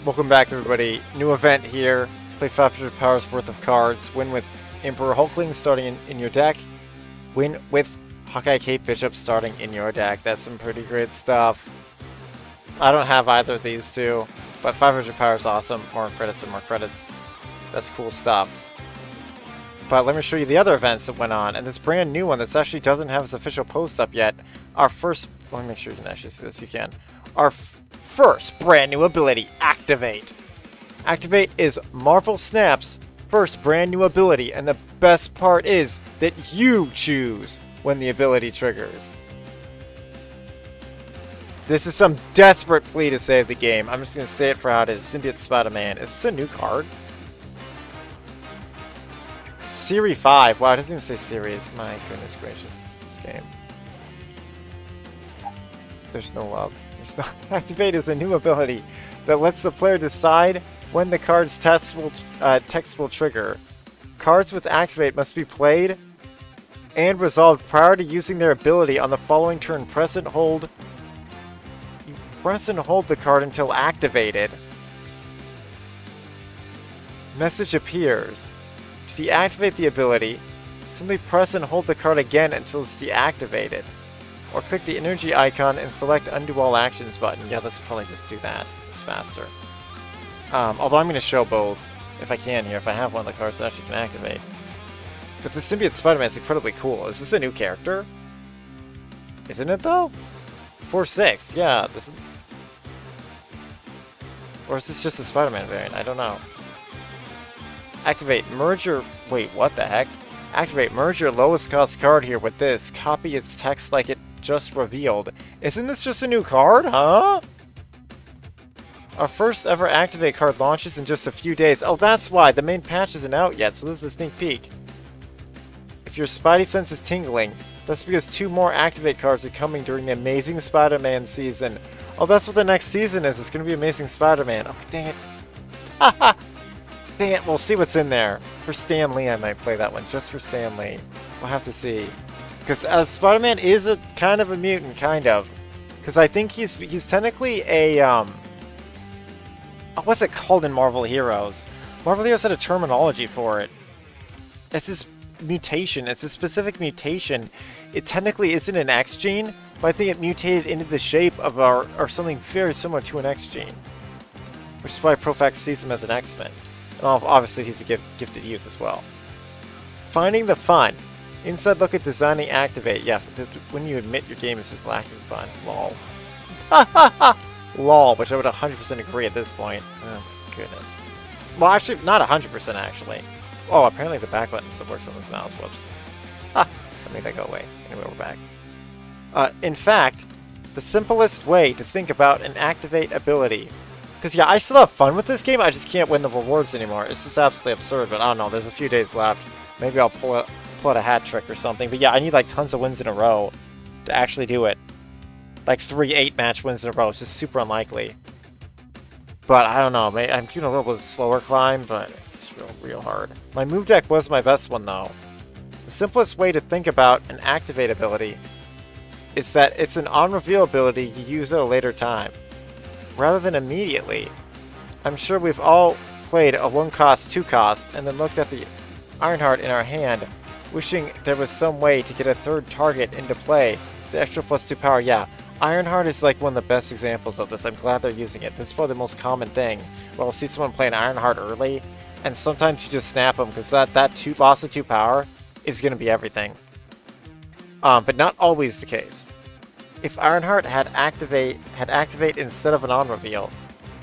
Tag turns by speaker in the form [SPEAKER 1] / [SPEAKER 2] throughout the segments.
[SPEAKER 1] Welcome back, everybody. New event here. Play 500 powers worth of cards. Win with Emperor Hulkling starting in your deck. Win with Hawkeye Cape Bishop starting in your deck. That's some pretty great stuff. I don't have either of these two, but 500 power is awesome. More credits and more credits. That's cool stuff. But let me show you the other events that went on, and this brand new one that actually doesn't have its official post up yet. Our first, let me make sure you can actually see this. You can. Our first brand new ability, Activate. Activate is Marvel Snap's first brand new ability, and the best part is that you choose when the ability triggers. This is some desperate plea to save the game. I'm just going to say it for how it is. Symbiote Spider-Man. Is this a new card? Series 5. Wow, it doesn't even say series. My goodness gracious. This game. There's no love. Activate is a new ability that lets the player decide when the card's text will trigger. Cards with Activate must be played and resolved prior to using their ability on the following turn. Press and hold the card until activated. Message appears. To deactivate the ability, simply press and hold the card again until it's deactivated. Or click the energy icon and select Undo All Actions button. Yeah, let's probably just do that. It's faster. Although I'm going to show both, if I can here, if I have one of the cards that actually can activate. But the Symbiote Spider-Man is incredibly cool. Is this a new character? Isn't it, though? 4/6, yeah. This is... Or is this just a Spider-Man variant? I don't know. Activate, merge your... Wait, what the heck? Activate, merge your lowest cost card here with this. Copy its text like it just revealed. Isn't this just a new card, huh? Our first ever Activate card launches in just a few days. Oh, that's why. The main patch isn't out yet, so this is a sneak peek. If your Spidey sense is tingling, that's because 2 more Activate cards are coming during the Amazing Spider-Man season. Oh, that's what the next season is. It's going to be Amazing Spider-Man. Oh, dang it. Haha! Dang it, we'll see what's in there. For Stan Lee, I might play that one. Just for Stan Lee. We'll have to see. Because Spider-Man is a kind of a mutant, kind of. Because I think he's technically a, what's it called in Marvel Heroes? Marvel Heroes had a terminology for it. It's this mutation. It's a specific mutation. It technically isn't an X gene, but I think it mutated into the shape of or something very similar to an X gene. Which is why Profax sees him as an X-Men. And obviously he's a gifted youth as well. Finding the fun. Inside look at designing Activate. Yeah, when you admit your game is just lacking fun. Lol. Lol, which I would 100% agree at this point. Oh, goodness. Well, actually, not 100% actually. Oh, apparently the back button still works on this mouse. Whoops. Ha! Let me make that go away. Anyway, we're back. In fact, the simplest way to think about an Activate ability. Because, yeah, I still have fun with this game, I just can't win the rewards anymore. It's just absolutely absurd, but I don't know, there's a few days left. Maybe I'll pull out a hat trick or something. But yeah, I need like tons of wins in a row to actually do it. Like 3 8-match wins in a row. It's just super unlikely. But I don't know, I'm doing a little bit of a slower climb, but it's real hard. My move deck was my best one, though. The simplest way to think about an Activate ability is that it's an on-reveal ability you use at a later time, rather than immediately. I'm sure we've all played a 1-cost, 2-cost, and then looked at the Ironheart in our hand, wishing there was some way to get a third target into play. It's the extra +2 power. Yeah, Ironheart is like one of the best examples of this. I'm glad they're using it. This is probably the most common thing. Where I'll see someone play an Ironheart early, and sometimes you just snap them, because that loss of 2 power is going to be everything. But not always the case. If Ironheart had Activate instead of an on-reveal,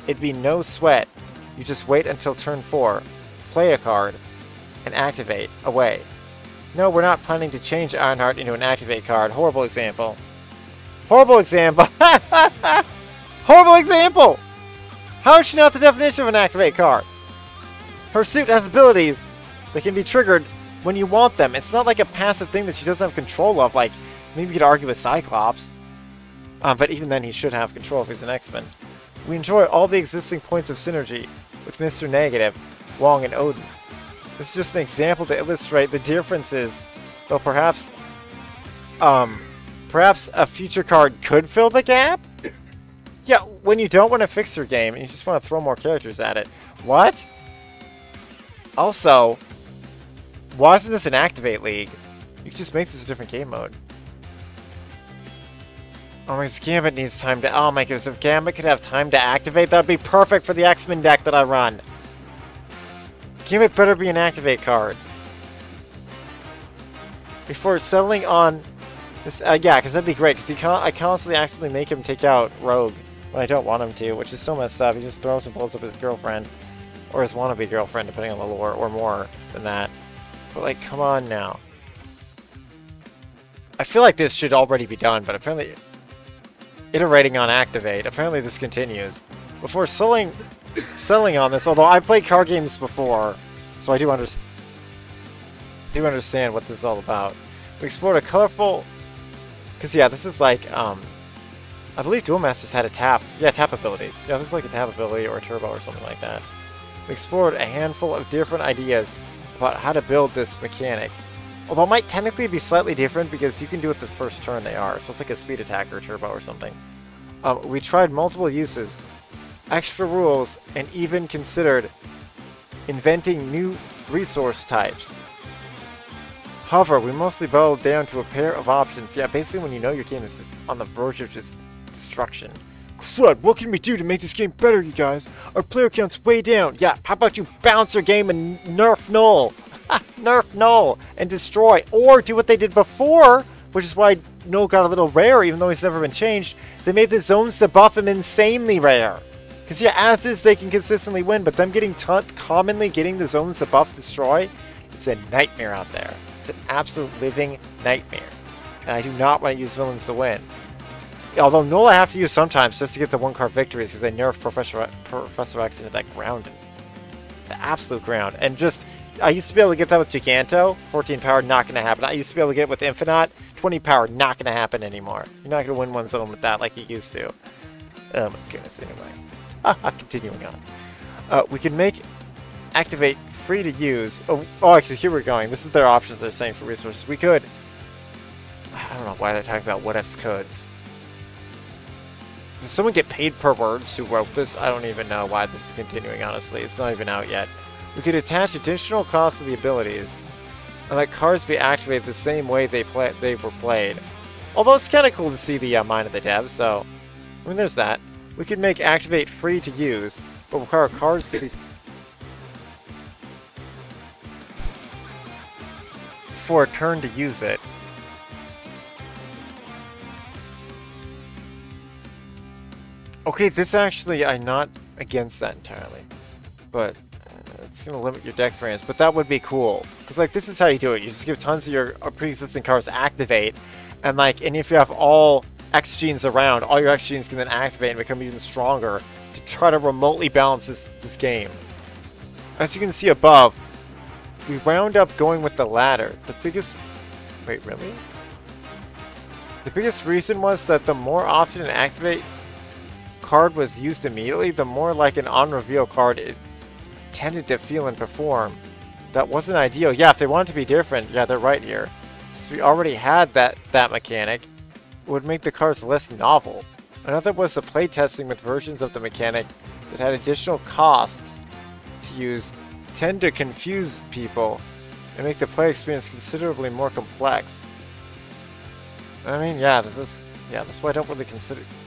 [SPEAKER 1] it'd be no sweat. You just wait until turn 4, play a card, and Activate away. No, we're not planning to change Ironheart into an Activate card. Horrible example. Horrible example! Horrible example! How is she not the definition of an Activate card? Her suit has abilities that can be triggered when you want them. It's not like a passive thing that she doesn't have control of, like maybe you could argue with Cyclops. But even then he should have control if he's an X-Men. We enjoy all the existing points of synergy with Mr. Negative, Wong, and Odin. This is just an example to illustrate the differences, though perhaps a future card could fill the gap? Yeah, when you don't want to fix your game and you just want to throw more characters at it. What? Also, why isn't this an Activate League? You could just make this a different game mode. Oh my goodness, Gambit needs time to... Oh my goodness, if Gambit could have time to activate, that'd be perfect for the Xmen deck that I run. Gambit better be an Activate card. Before settling on... this, yeah, because that'd be great, because I constantly accidentally make him take out Rogue when I don't want him to, which is so messed up. He just throws and blows up his girlfriend. Or his wannabe girlfriend, depending on the lore, or more than that. But like, come on now. I feel like this should already be done, but apparently... Iterating on Activate. Apparently this continues. Before selling on this, although I played card games before, so I do understand what this is all about. We explored a colorful... Because, yeah, this is like, I believe Duel Masters had a tap. Yeah, tap abilities. Yeah, this is like a tap ability or a turbo or something like that. We explored a handful of different ideas about how to build this mechanic. Although it might technically be slightly different because you can do it the first turn they are. So it's like a speed attack or a turbo or something. We tried multiple uses, extra rules, and even considered inventing new resource types. However, we mostly boiled down to a pair of options. Yeah, basically when you know your game is just on the verge of just destruction. Crud, what can we do to make this game better, you guys? Our player count's way down. Yeah, how about you balance your game and nerf Null? Nerf Null and destroy. Or do what they did before, which is why Null got a little rare even though he's never been changed. They made the zones that buff him insanely rare. Because yeah, as is, they can consistently win, but them getting commonly getting the zones that buff destroy, it's a nightmare out there. It's an absolute living nightmare. And I do not want to use villains to win. Although Null I have to use sometimes just to get the one-card victories because they nerf Professor X into that ground. The absolute ground. And just, I used to be able to get that with Giganto, 14 power, not going to happen. I used to be able to get it with Infinite, 20 power, not going to happen anymore. You're not going to win one zone with that like you used to. Oh my goodness, anyway. Continuing on. We can make Activate free to use. Oh, actually, here we're going. This is their options they're saying for resources. We could... I don't know why they're talking about what-ifs coulds. Did someone get paid per words who wrote this? I don't even know why this is continuing, honestly. It's not even out yet. We could attach additional costs to the abilities and let cards be activated the same way they were played. Although it's kind of cool to see the mind of the devs, so... I mean, there's that. We could make Activate free to use, but require cards to be... for a turn to use it. Okay, this actually, I'm not against that entirely, but it's going to limit your deck variance, but that would be cool. Because, like, this is how you do it. You just give tons of your pre-existing cards activate, and, like, and if you have all X genes around, all your X genes can then activate and become even stronger to try to remotely balance this game. As you can see above, we wound up going with the latter. The biggest... Wait, really? The biggest reason was that the more often an activate card was used immediately, the more like an on-reveal card it tended to feel and perform. That wasn't ideal. Yeah, if they wanted to be different, yeah, they're right here. Since we already had that mechanic, it would make the cards less novel. Another was the playtesting with versions of the mechanic that had additional costs to use tend to confuse people and make the play experience considerably more complex. I mean, yeah, that's why I don't really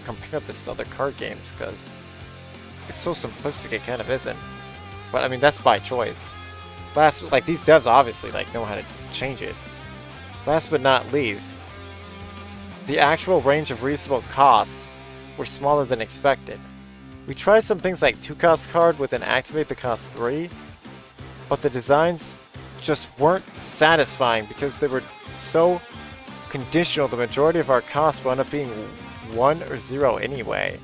[SPEAKER 1] compare this to other card games, because it's so simplistic it kind of isn't. But I mean, that's by choice. Last, like, these devs obviously like know how to change it. Last but not least, the actual range of reasonable costs were smaller than expected. We tried some things like 2-cost card with an activate that costs 3, but the designs just weren't satisfying because they were so conditional. The majority of our costs wound up being 1 or 0 anyway.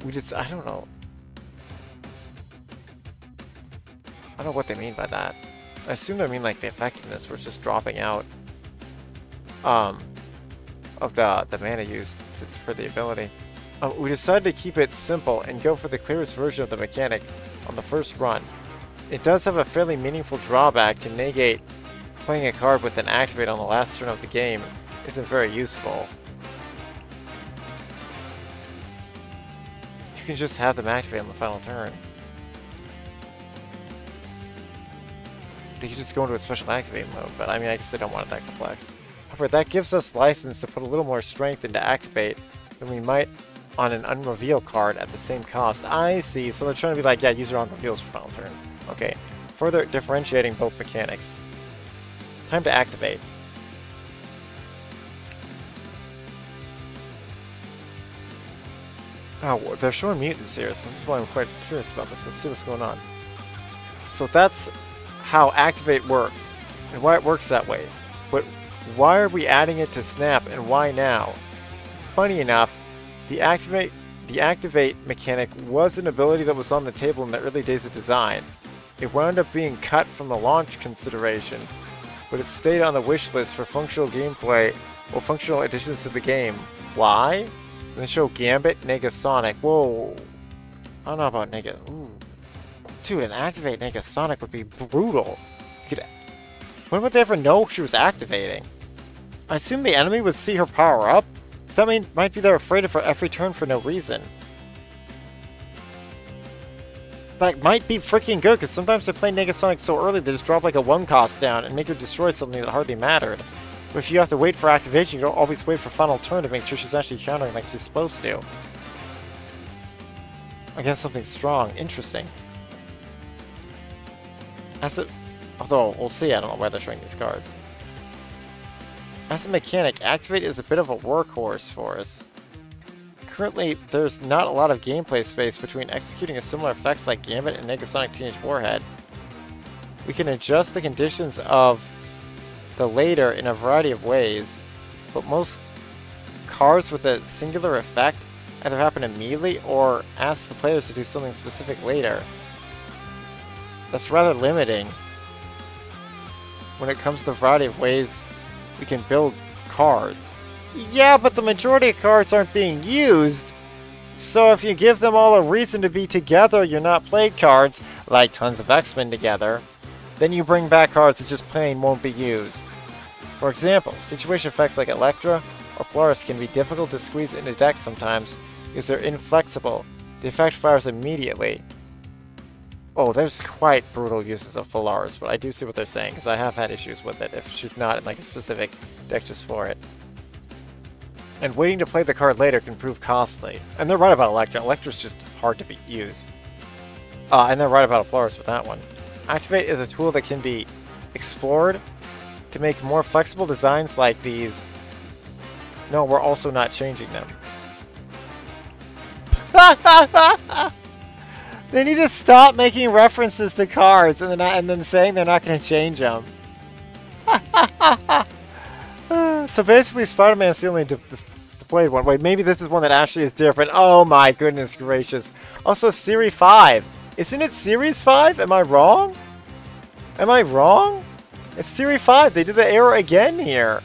[SPEAKER 1] I don't know. I don't know what they mean by that. I assume they mean like the effectiveness was just dropping out of the mana used for the ability. We decided to keep it simple and go for the clearest version of the mechanic on the first run. It does have a fairly meaningful drawback to negate playing a card with an activate on the last turn of the game isn't very useful. can just have them activate on the final turn. You can just go into a special activate mode, but I mean, I guess I don't want it that complex. However, that gives us license to put a little more strength into activate than we might on an unreveal card at the same cost. I see, so they're trying to be like, yeah, use your own reveals for final turn. Okay, further differentiating both mechanics. Time to activate. Oh, they're showing mutants here, so this is why I'm quite curious about this. Let's see what's going on. So that's how activate works, and why it works that way. But why are we adding it to Snap, and why now? Funny enough, the activate mechanic was an ability that was on the table in the early days of design. It wound up being cut from the launch consideration, but it stayed on the wish list for functional gameplay or functional additions to the game. Why? And they show Gambit, Negasonic. Whoa. I don't know about Ooh. Dude, an activate Negasonic would be brutal. When would they ever know she was activating? I assume the enemy would see her power up. That might be they're afraid of her every turn for no reason. That might be freaking good, because sometimes they play Negasonic so early they just drop like a 1 cost down and make her destroy something that hardly mattered. But if you have to wait for activation, you don't always wait for final turn to make sure she's actually countering like she's supposed to. Against something strong. Interesting. Although, we'll see, I don't know why they're showing these cards. As a mechanic, Activate is a bit of a workhorse for us. Currently, there's not a lot of gameplay space between executing a similar effects like Gambit and Negasonic Teenage Warhead. We can adjust the conditions of the later in a variety of ways, but most cards with a singular effect either happen immediately or ask the players to do something specific later. That's rather limiting when it comes to the variety of ways we can build cards. Yeah, but the majority of cards aren't being used, so if you give them all a reason to be together, you're not played cards, like tons of Xmen together, then you bring back cards that just plain won't be used. For example, situation effects like Electra or Polaris can be difficult to squeeze into decks sometimes because they're inflexible. The effect fires immediately. Oh, there's quite brutal uses of Polaris, but I do see what they're saying, because I have had issues with it if she's not in like a specific deck just for it. And waiting to play the card later can prove costly. And they're right about Electra. Electra's just hard to use. And they're right about Polaris with that one. Activate is a tool that can be explored to make more flexible designs like these. No, we're also not changing them. They need to stop making references to cards and then saying they're not going to change them. So basically, Spider-Man's the only deployed one. Wait, maybe this is one that actually is different. Oh my goodness gracious. Also, Series 5. Isn't it Series 5? Am I wrong? Am I wrong? It's Series 5. They did the error again here.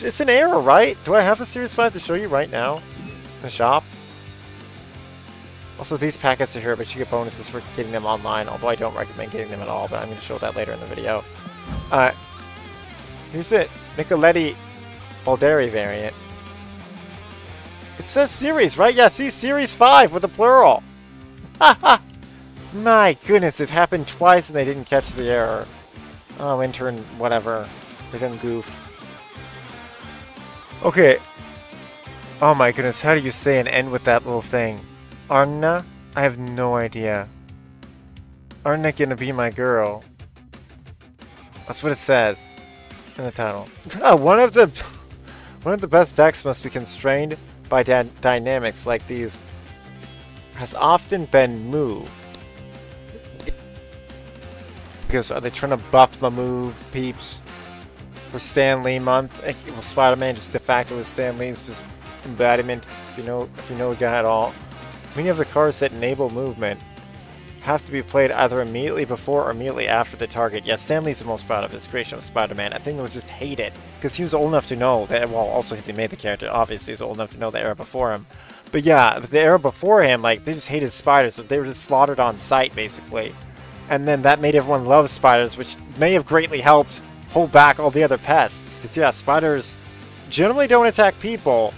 [SPEAKER 1] It's an error, right? Do I have a Series 5 to show you right now? In the shop? Also, these packets are here, but you get bonuses for getting them online, although I don't recommend getting them at all, but I'm going to show that later in the video. Here's it. Nicoletti Balderi variant. It says Series, right? Yeah, see, Series 5 with a plural. My goodness, it happened twice and they didn't catch the error. Oh, intern, whatever. They done goofed. Okay. Oh my goodness, how do you say an N with that little thing? Arna? I have no idea. Arna gonna be my girl. That's what it says in the title. Oh, one of the best decks must be constrained by dynamics like these. Has often been moved. Because are they trying to buff my move, peeps? For Stan Lee month? Well, Spider-Man just de facto is Stan Lee's just embodiment. If you know the guy at all. Many of the cards that enable movement have to be played either immediately before or immediately after the target. Yeah, Stan Lee's the most proud of his creation of Spider-Man. I think it was just hated because he was old enough to know that. Well, also because he made the character. Obviously, he's old enough to know the era before him. But yeah, the era before him, like they just hated spiders, so they were just slaughtered on sight, basically. And then that made everyone love spiders, which may have greatly helped hold back all the other pests. Because yeah, spiders generally don't attack people.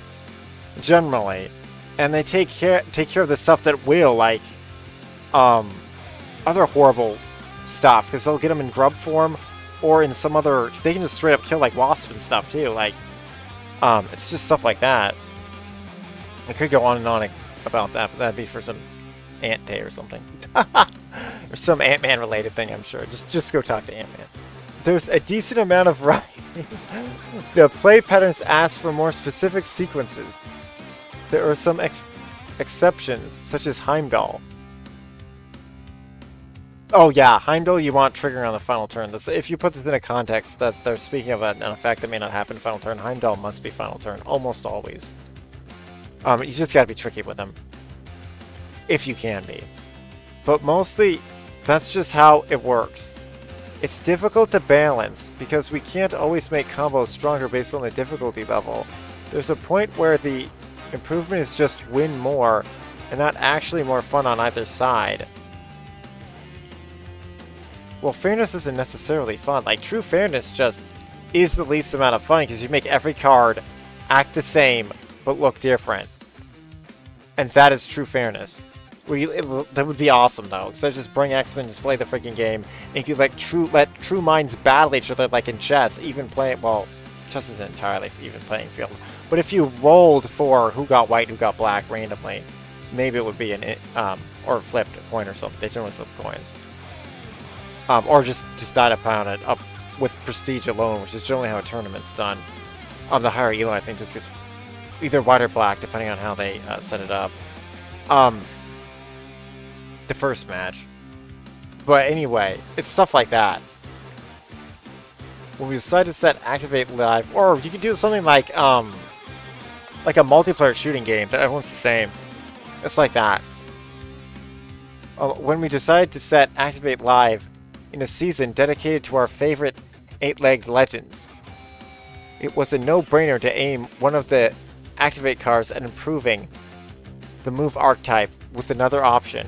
[SPEAKER 1] Generally. And they take care of the stuff that will, like, other horrible stuff, because they'll get them in grub form, or in some other, they can just straight up kill, like, wasps and stuff, too, like, it's just stuff like that. I could go on and on about that, but that'd be for some Ant Day or something. Or some Ant-Man related thing, I'm sure. Just go talk to Ant-Man. There's a decent amount of writing. The play patterns ask for more specific sequences. There are some exceptions, such as Heimdall. Oh yeah, Heimdall you want triggering on the final turn. If you put this in a context that they're speaking of an effect that may not happen final turn, Heimdall must be final turn, almost always. You just gotta be tricky with them. If you can be. But mostly, that's just how it works. It's difficult to balance, because we can't always make combos stronger based on the difficulty level. There's a point where the improvement is just win more, and not actually more fun on either side. Well, fairness isn't necessarily fun. Like, true fairness just is the least amount of fun, because you make every card act the same, but look different. And that is true fairness. That would be awesome, though. So just bring Xmen, just play the freaking game, and you could, like, let true minds battle each other, like in chess. Even play, well, chess isn't entirely even playing field. But if you rolled for who got white, who got black randomly, maybe it would be an or flipped a coin or something. They generally flip coins. Or just not pound it up with prestige alone, which is generally how a tournament's done. The higher elo, I think, just gets either white or black, depending on how they set it up. The first match. But anyway, it's stuff like that. When we decide to set activate live, or you can do something like a multiplayer shooting game that everyone's the same. It's like that. When we decide to set activate live in a season dedicated to our favorite 8-legged legends, it was a no-brainer to aim one of the activate cards at improving the move archetype with another option.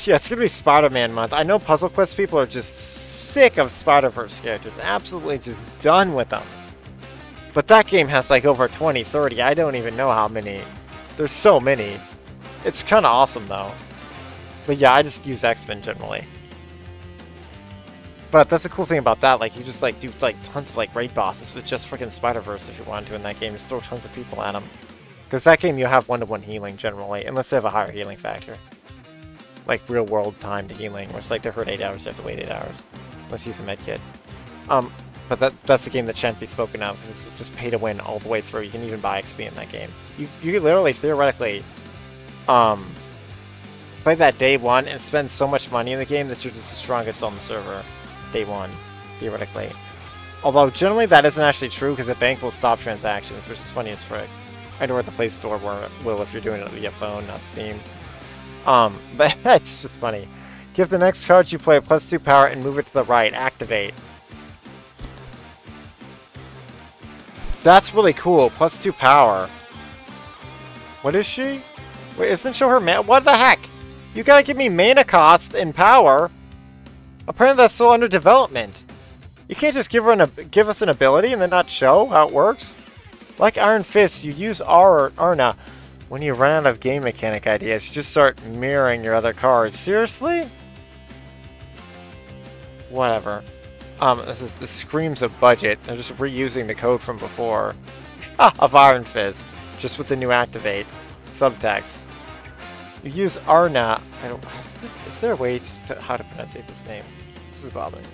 [SPEAKER 1] Yeah, it's gonna be Spider-Man month. I know Puzzle Quest people are just sick of Spider-Verse characters. Absolutely just done with them. But that game has like over 20, 30. I don't even know how many. There's so many. It's kind of awesome though. But yeah, I just use Xmen generally. But that's the cool thing about that. Like, you just like do like tons of like raid bosses with just freaking Spider-Verse if you wanted to in that game. Just throw tons of people at them. Because that game you have one-to-one healing generally, unless they have a higher healing factor. Like real world timed healing, where it's like they're hurt 8 hours, you have to wait 8 hours. Let's use a medkit. But that's the game that shan't be spoken of, because it's just pay to win all the way through. You can even buy XP in that game. You can literally, theoretically, play that day one and spend so much money in the game that you're just the strongest on the server day one, theoretically. Although generally that isn't actually true, because the bank will stop transactions, which is funny as frick. I know where the Play Store will if you're doing it via phone, not Steam. But it's just funny. Give the next card you play +2 power and move it to the right. Activate. That's really cool. +2 power. What is she? Wait, isn't she her mana? What the heck? You gotta give me mana cost and power. Apparently that's still under development. You can't just give us an ability and then not show how it works. Like Iron Fist, you use Arna. When you run out of game mechanic ideas, you just start mirroring your other cards. Seriously? Whatever. This screams of budget. They're just reusing the code from before. Of Iron Fist. Just with the new activate. Subtext. You use Arna. Is there a way to how to pronounce this name? This is bothering me.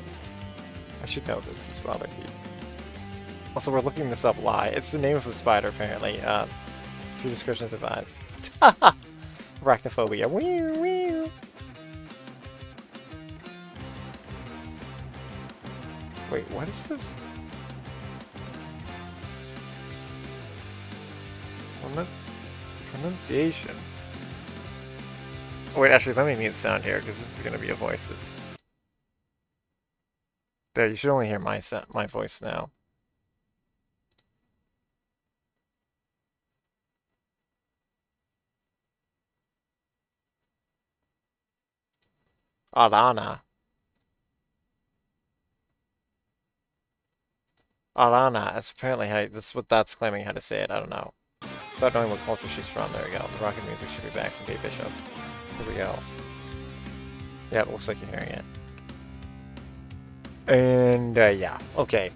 [SPEAKER 1] I should know this. This is bothering me. Also, we're looking this up live. It's the name of a spider, apparently. Few descriptions advised. Arachnophobia. Wee wee. Wait, what is this? Pronunciation. Oh, wait, actually, let me mute sound here, because this is going to be a voice that's... There, you should only hear my voice now. Alana. Alana is apparently how that's what that's claiming how to say it. I don't know. without knowing what culture she's from. There we go. The rocket music should be back from Kate Bishop. Here we go. Yeah, it looks like you're hearing it. And, yeah. Okay.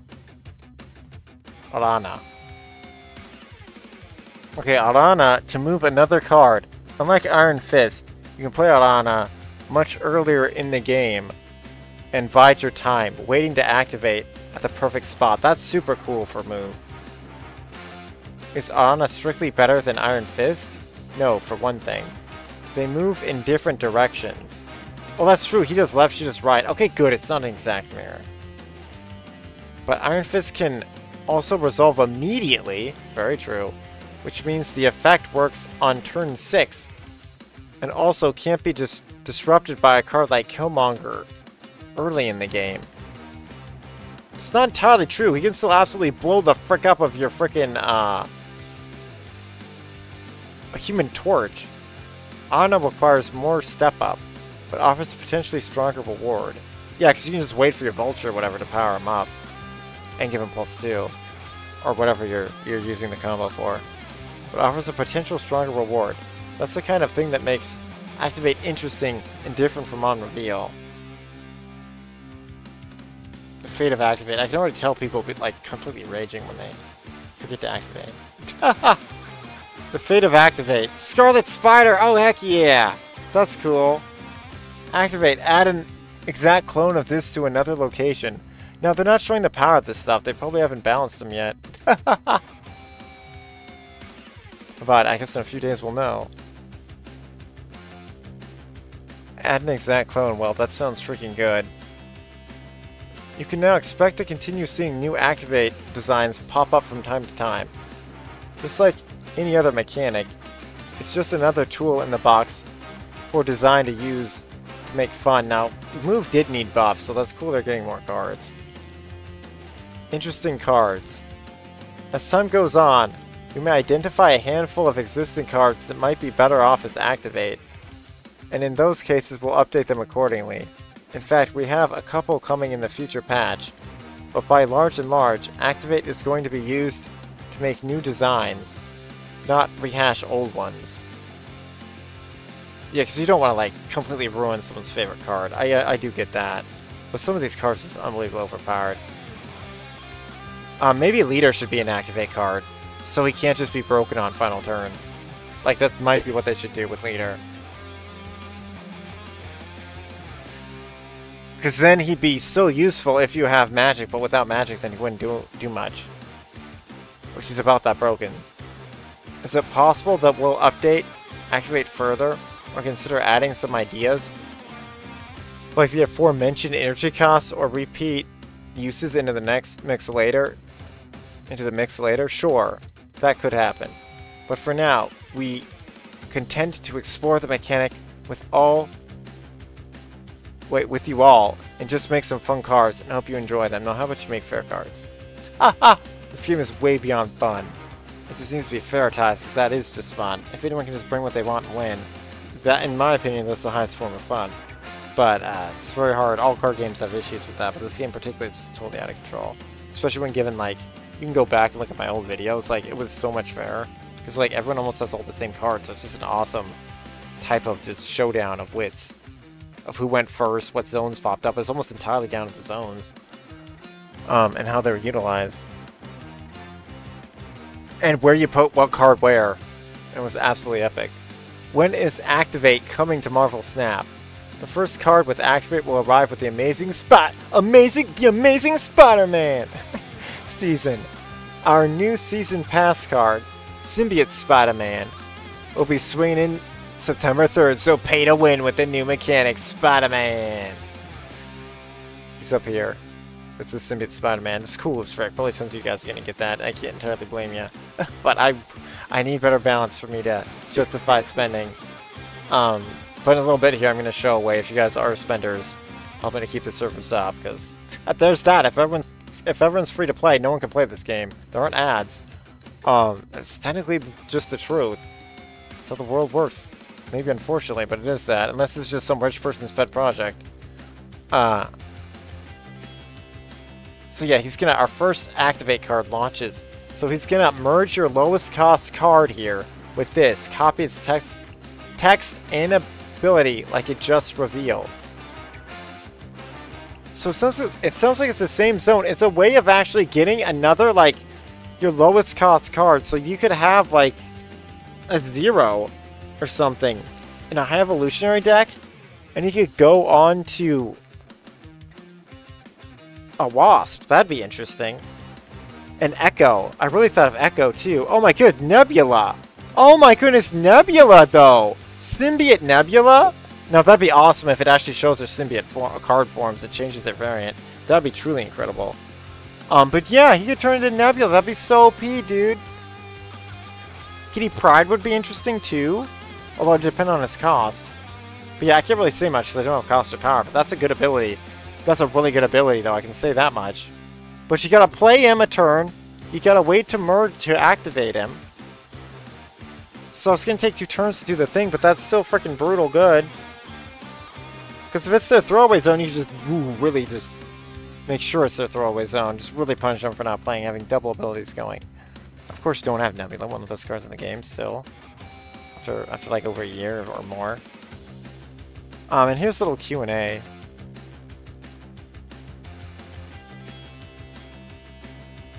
[SPEAKER 1] Arana. Okay, Arana, to move another card. Unlike Iron Fist, you can play Arana much earlier in the game and bide your time, waiting to activate at the perfect spot. That's super cool for move. Is Arana strictly better than Iron Fist? No, for one thing. They move in different directions. Well, that's true. He does left, she does right. Okay, good. It's not an exact mirror. But Iron Fist can also resolve immediately. Very true. Which means the effect works on turn 6. And also can't be disrupted by a card like Killmonger early in the game. It's not entirely true. He can still absolutely blow the frick up of your frickin' a Human Torch. Ana requires more step up, but offers a potentially stronger reward. Yeah, because you can just wait for your Vulture or whatever to power him up. And give him +2. Or whatever you're using the combo for. But offers a potential stronger reward. That's the kind of thing that makes Activate interesting and different from on reveal. The fate of Activate. I can already tell people be like completely raging when they forget to activate. The fate of Activate. Scarlet Spider! Oh heck yeah! That's cool. Activate. Add an exact clone of this to another location. Now they're not showing the power of this stuff. They probably haven't balanced them yet. But I guess in a few days we'll know. Add an exact clone. Well, that sounds freaking good. You can now expect to continue seeing new Activate designs pop up from time to time. Just like any other mechanic, it's just another tool in the box or design to use to make fun. Now, Move did need buffs, so that's cool they're getting more cards. Interesting cards. As time goes on, you may identify a handful of existing cards that might be better off as Activate, and in those cases we'll update them accordingly. In fact, we have a couple coming in the future patch, but by large and large, Activate is going to be used to make new designs, not rehash old ones. Yeah, because you don't want to like completely ruin someone's favorite card. I do get that, but some of these cards are just unbelievably overpowered. Maybe Leader should be an Activate card, so he can't just be broken on final turn. Like, that might be what they should do with Leader. Because then he'd be still useful if you have magic, but without magic then he wouldn't do much. Which is about that broken. Is it possible that we'll update, Activate further, or consider adding some ideas? Like the aforementioned energy costs or repeat uses into the next mix later? Sure, that could happen. But for now, we intend to explore the mechanic with you all, and just make some fun cards and hope you enjoy them. Now, how about you make fair cards? Haha! This game is way beyond fun. It just needs to be fairitized, because that is just fun. If anyone can just bring what they want and win, that, in my opinion, that's the highest form of fun. But it's very hard. All card games have issues with that, but this game particularly is just totally out of control. Especially when given, like, you can go back and look at my old videos, like, it was so much fairer. Because, like, everyone almost has all the same cards, so it's just an awesome type of just showdown of wits. Of who went first, what zones popped up. It's almost entirely down to the zones. And how they're utilized. And where you put what card where. It was absolutely epic. When is Activate coming to Marvel Snap? The first card with Activate will arrive with the amazing Spider-Man season. Our new season pass card, Symbiote Spider-Man, will be swinging in September 3rd, so pay to win with the new mechanic, Spider-Man. He's up here. It's the Symbiote Spider-Man. It's cool as frick. Probably tons of you guys are going to get that. I can't entirely blame you. But I need better balance for me to justify spending. But in a little bit here, I'm going to show away if you guys are spenders. I'm going to keep the service up, because there's that. If everyone's free to play, no one can play this game. There aren't ads. It's technically just the truth. That's how the world works. Maybe unfortunately, but it is that. Unless it's just some rich person's pet project. So yeah, our first Activate card launches So he's gonna merge your lowest cost card here with this. Copy its text and ability like it just revealed. So it sounds like it's the same zone. It's a way of actually getting another, like, your lowest cost card. So you could have, like, a 0 or something in a high evolutionary deck, and you could go on to a Wasp. That'd be interesting. An Echo. I really thought of Echo too. Oh my goodness, Nebula. Oh my goodness, Nebula though. Symbiote Nebula? Now that'd be awesome if it actually shows their symbiote card forms that changes their variant. That'd be truly incredible. But yeah, he could turn into Nebula. That'd be so OP, dude. Kitty Pryde would be interesting too, although it would depend on its cost. But yeah, I can't really say much because I don't have cost or power, but that's a good ability. That's a really good ability though, I can say that much. But you gotta play him a turn, you gotta wait to merge to activate him. So it's gonna take 2 turns to do the thing, but that's still freaking brutal good. Because if it's their throwaway zone, you just really just make sure it's their throwaway zone. Just really punish them for not playing, having double abilities going. Of course, you don't have Nebula, one of the best cards in the game still. After like over a year or more. And here's a little Q&A.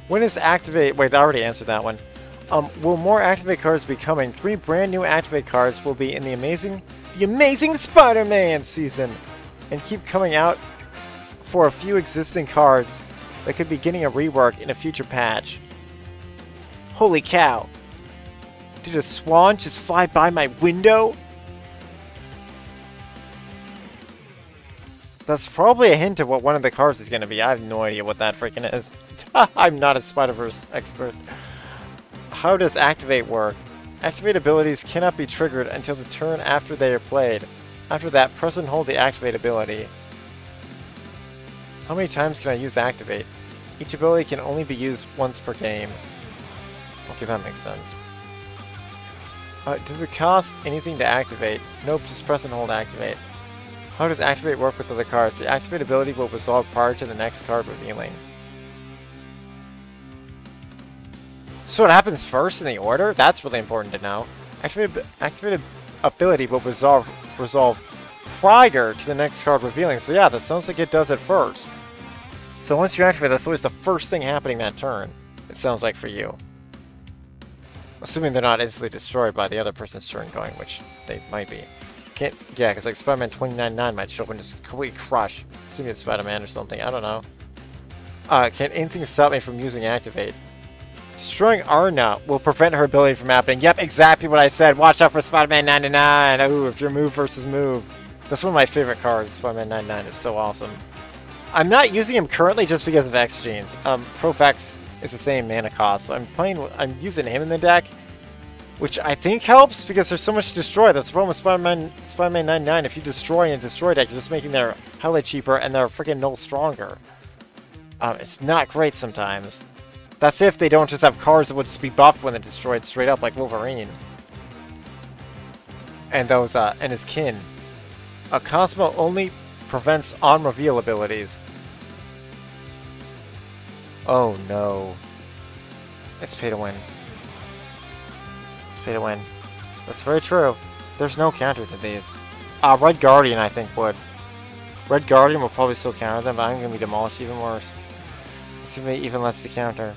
[SPEAKER 1] When is activate? Wait, I already answered that one. Will more activate cards be coming? 3 brand new activate cards will be in the Amazing Spider-Man season, and keep coming out for a few existing cards that could be getting a rework in a future patch. Holy cow! Did a swan just fly by my window? That's probably a hint of what one of the cards is going to be. I have no idea what that freaking is. I'm not a Spider-Verse expert. How does Activate work? Activate abilities cannot be triggered until the turn after they are played. After that, press and hold the Activate ability. How many times can I use Activate? Each ability can only be used once per game. Okay, that makes sense. Does it cost anything to activate? Nope, just press and hold Activate. How does Activate work with other cards? The Activate ability will resolve prior to the next card revealing. So it happens first in the order? That's really important to know. Activated ability will resolve prior to the next card revealing. So yeah, that sounds like it does it first. So once you activate, that's always the first thing happening that turn. It sounds like for you. Assuming they're not instantly destroyed by the other person's turn going, which they might be. Yeah, because like Spider-Man 2099 might show up and just completely crush. Assuming it's Spider-Man or something, I don't know. Can anything stop me from using Activate? Destroying Arna will prevent her ability from happening. Yep, exactly what I said. Watch out for Spider-Man 99. Ooh, if you're move versus move. That's one of my favorite cards. Spider-Man 99 is so awesome. I'm not using him currently just because of X Genes. Profex is the same mana cost, so I'm using him in the deck, which I think helps because there's so much to destroy. That's the problem with Spider-Man 99. If you destroy in a destroy deck, you're just making their hella cheaper and they're freaking null stronger. It's not great sometimes. That's if they don't just have cards that would just be buffed when they're destroyed straight up, like Wolverine. And those, and his kin. Cosmo only prevents on-reveal abilities. Oh no. It's pay to win. It's pay to win. That's very true. There's no counter to these. Red Guardian, I think, would. Red Guardian will probably still counter them, but I'm going to be demolished even worse. It's going to be even less to counter.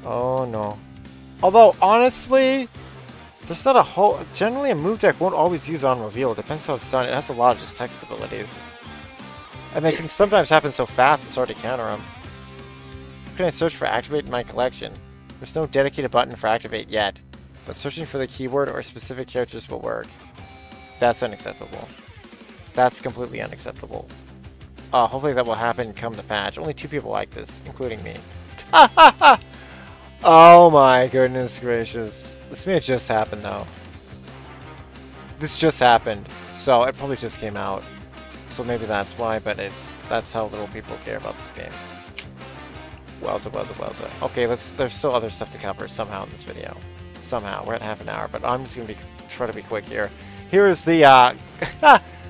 [SPEAKER 1] Oh no. Although, honestly, there's not a whole... Generally, a move deck won't always use on reveal. It depends how it's done. It has a lot of just text abilities. And they can sometimes happen so fast it's hard to counter them. How can I search for Activate in my collection? There's no dedicated button for Activate yet, but searching for the keyword or specific characters will work. That's unacceptable. That's completely unacceptable. Hopefully that will happen come the patch. Only 2 people like this, including me. Oh my goodness gracious. This may have just happened though. This just happened, so it probably just came out. So maybe that's why, but that's how little people care about this game. Wowza, wowza, wowza. Okay, there's still other stuff to cover somehow in this video. Somehow. We're at half an hour, but I'm just going to try to be quick here. Here is the,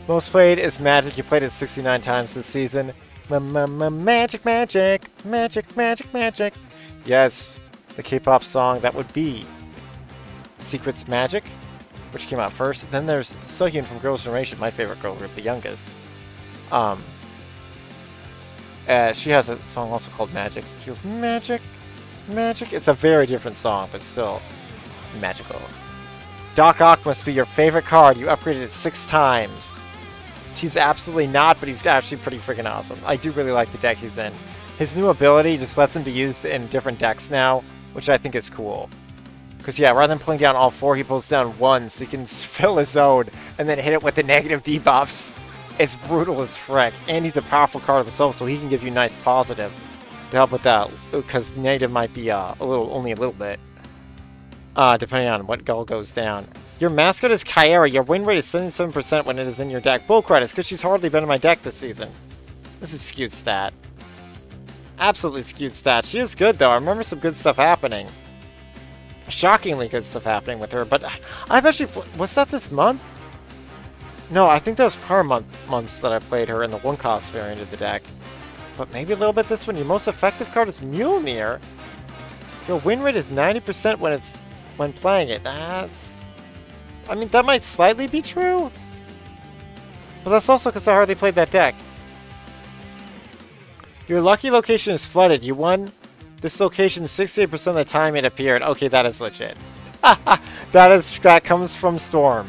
[SPEAKER 1] most played is Magic. You played it 69 times this season. Magic, magic, magic, magic, magic. Yes. the K-pop song that would be Secret's Magic, which came out first. Then there's Sohyun from Girls' Generation, my favorite girl group, the youngest. She has a song also called Magic. She goes, Magic, Magic. It's a very different song, but still magical. Doc Ock must be your favorite card. You upgraded it 6 times. He's absolutely not, but he's actually pretty freaking awesome. I do really like the deck he's in. His new ability just lets him be used in different decks now, which I think is cool. Because, yeah, rather than pulling down all 4, he pulls down 1, so he can fill his own and then hit it with the negative debuffs. It's brutal as frick. And he's a powerful card himself, so he can give you nice positive to help with that. Because negative might be only a little bit, depending on what goal goes down. Your mascot is Kyara. Your win rate is 77% when it is in your deck. Bull credits, because she's hardly been in my deck this season. This is skewed stat. Absolutely skewed stat. She is good, though. I remember some good stuff happening. Shockingly good stuff happening with her. But I've actually... Was that this month? No, I think that was prior months that I played her in the one-cost variant of the deck. But maybe a little bit this one. Your most effective card is Mjolnir. Your win rate is 90% when playing it. That's... I mean, that might slightly be true. But that's also because I hardly played that deck. Your lucky location is flooded. You won this location 68% of the time it appeared. Okay, that is legit. That comes from Storm.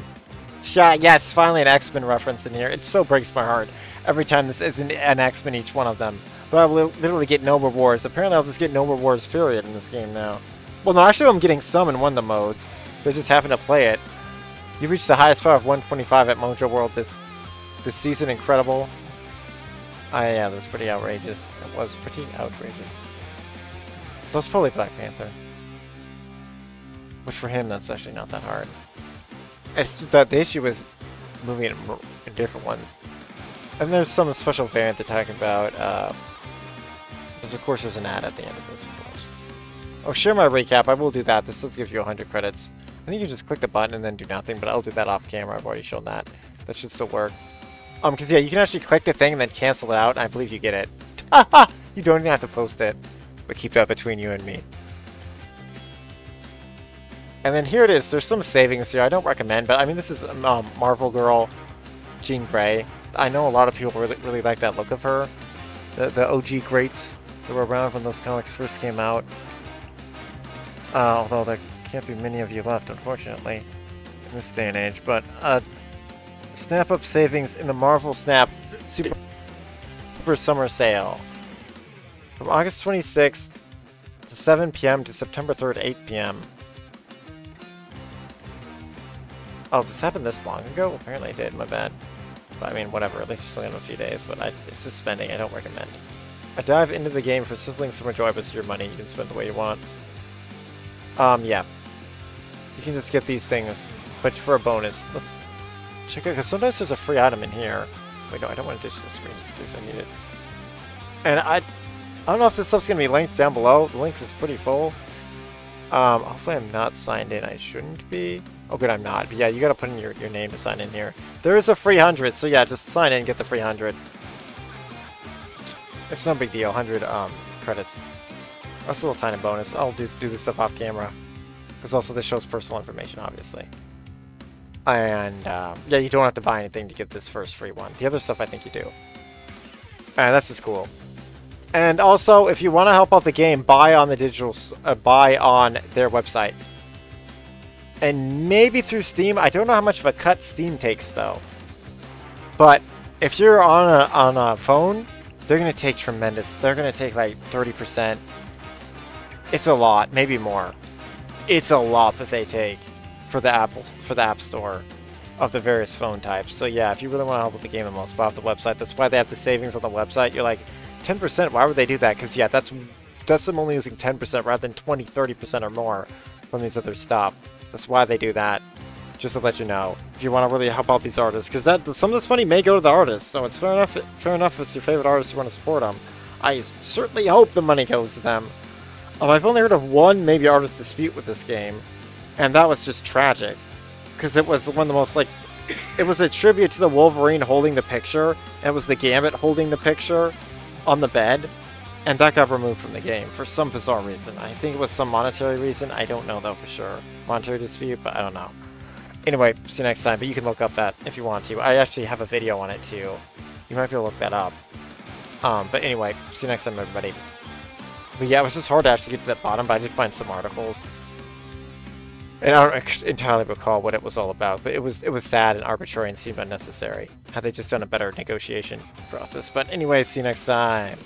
[SPEAKER 1] Yes, finally an Xmen reference in here. It so breaks my heart every time this isn't an Xmen each one of them. But I will literally get no rewards. Apparently I'll just get no rewards period in this game now. Well, no, actually I'm getting some in one of the modes. They just happen to play it. You reached the highest power of 125 at Mojo World this season. Incredible. Yeah, that's pretty outrageous. It was pretty outrageous. That's probably Black Panther. Which for him, that's actually not that hard. It's just that the issue is moving it in different ones. And there's some special variant to talk about. Of course, there's an ad at the end of this, of course. Oh, share my recap. I will do that. This does give you 100 credits. I think you just click the button and then do nothing, but I'll do that off camera. I've already shown that. That should still work. Because yeah, you can actually click the thing and then cancel it out, and I believe you get it. You don't even have to post it, but keep that between you and me. And then here it is. There's some savings here. I don't recommend, but I mean, this is Marvel Girl, Jean Grey. I know a lot of people really like that look of her. The OG greats that were around when those comics first came out. Although there can't be many of you left, unfortunately, in this day and age. But snap up savings in the Marvel Snap Super Summer Sale from August 26th to 7 p.m. to September 3rd, 8 p.m. Oh, this happened this long ago? Apparently it did, my bad. But I mean, whatever, at least you're still in a few days, but it's just spending, I don't recommend. A dive into the game for sizzling summer joy with your money. You can spend the way you want. Yeah. You can just get these things, but for a bonus. Let's check it, because sometimes there's a free item in here. Wait, no, I don't want to ditch the screen just in case I need it. And I don't know if this stuff's going to be linked down below. The link is pretty full. Hopefully I'm not signed in. I shouldn't be. Oh, good, I'm not. But yeah, you got to put in your name to sign in here. There is a free 100, so yeah, just sign in and get the free 100. It's no big deal. 100 credits. That's a little tiny bonus. I'll do this stuff off camera. Because also this shows personal information, obviously. And, yeah, you don't have to buy anything to get this first free one. The other stuff I think you do. And that's just cool. And also, if you want to help out the game, buy on the buy on their website. And maybe through Steam. I don't know how much of a cut Steam takes, though. But if you're on a phone, they're going to take tremendous. They're going to take like 30%. It's a lot, maybe more. It's a lot that they take for the App Store of the various phone types. So yeah, if you really want to help with the game the most, buy off the website. That's why they have the savings on the website. You're like, 10%, why would they do that? Because yeah, that's them only using 10% rather than 20, 30% or more from these other stuff. That's why they do that. Just to let you know, if you want to really help out these artists, because some of this money may go to the artists, so it's fair enough. Fair enough, if it's your favorite artist, you want to support them. I certainly hope the money goes to them. I've only heard of one maybe artist dispute with this game, and that was just tragic, because it was one of the most like, it was a tribute to the Wolverine holding the picture, and it was the Gambit holding the picture on the bed, And that got removed from the game for some bizarre reason. I think it was some monetary reason. I don't know though for sure. Monetary dispute, but I don't know. Anyway, see you next time, but you can look up that if you want to. I actually have a video on it too. You might be able to look that up. But anyway, see you next time, everybody. But yeah, it was just hard to actually get to that bottom, but I did find some articles. And I don't entirely recall what it was all about, but it was sad and arbitrary and seemed unnecessary. Had they just done a better negotiation process. But anyway, see you next time.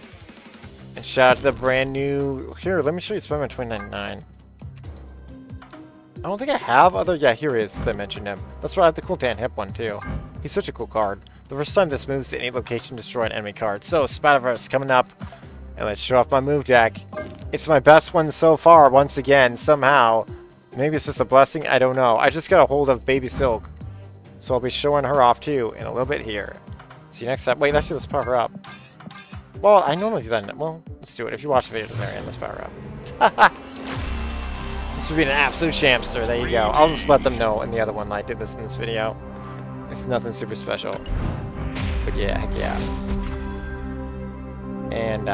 [SPEAKER 1] And shout out to the brand new... Here, let me show you Spider-Man 2099. I don't think I have other... Yeah, here he is, since I mentioned him. That's right, I have the cool Dan Hip one, too. He's such a cool card. The first time this moves to any location, destroy an enemy card. So, Spider-Verse coming up. And let's show off my move deck. It's my best one so far, once again, somehow. Maybe it's just a blessing, I don't know. I just got a hold of Baby Silk. So I'll be showing her off, too, in a little bit here. See you next time. Wait, actually, let's power her up. Well, I normally do that. Well, let's do it. If you watch the video to the very end, let's power up. This would be an absolute shamster. There you go. I'll just let them know in the other one that I did this in this video. It's nothing super special. But yeah, heck yeah. And,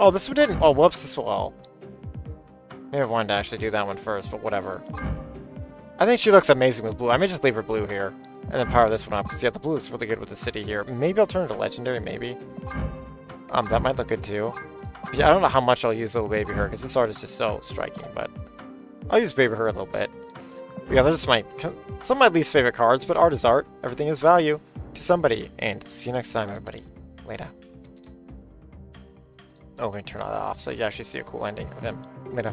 [SPEAKER 1] oh, this one didn't... Oh, whoops, this one... Oh. Maybe I wanted to actually do that one first, but whatever. I think she looks amazing with blue. I may just leave her blue here. And then power this one up, because yeah, the blue looks really good with the city here. Maybe I'll turn it to legendary, maybe. That might look good too. But yeah, I don't know how much I'll use little baby her, because this art is just so striking, but I'll use baby her a little bit. But yeah, those are some of my least favorite cards, but art is art. Everything is value to somebody. And see you next time, everybody. Later. Oh, we're gonna turn that off, so you actually see a cool ending of him. Later.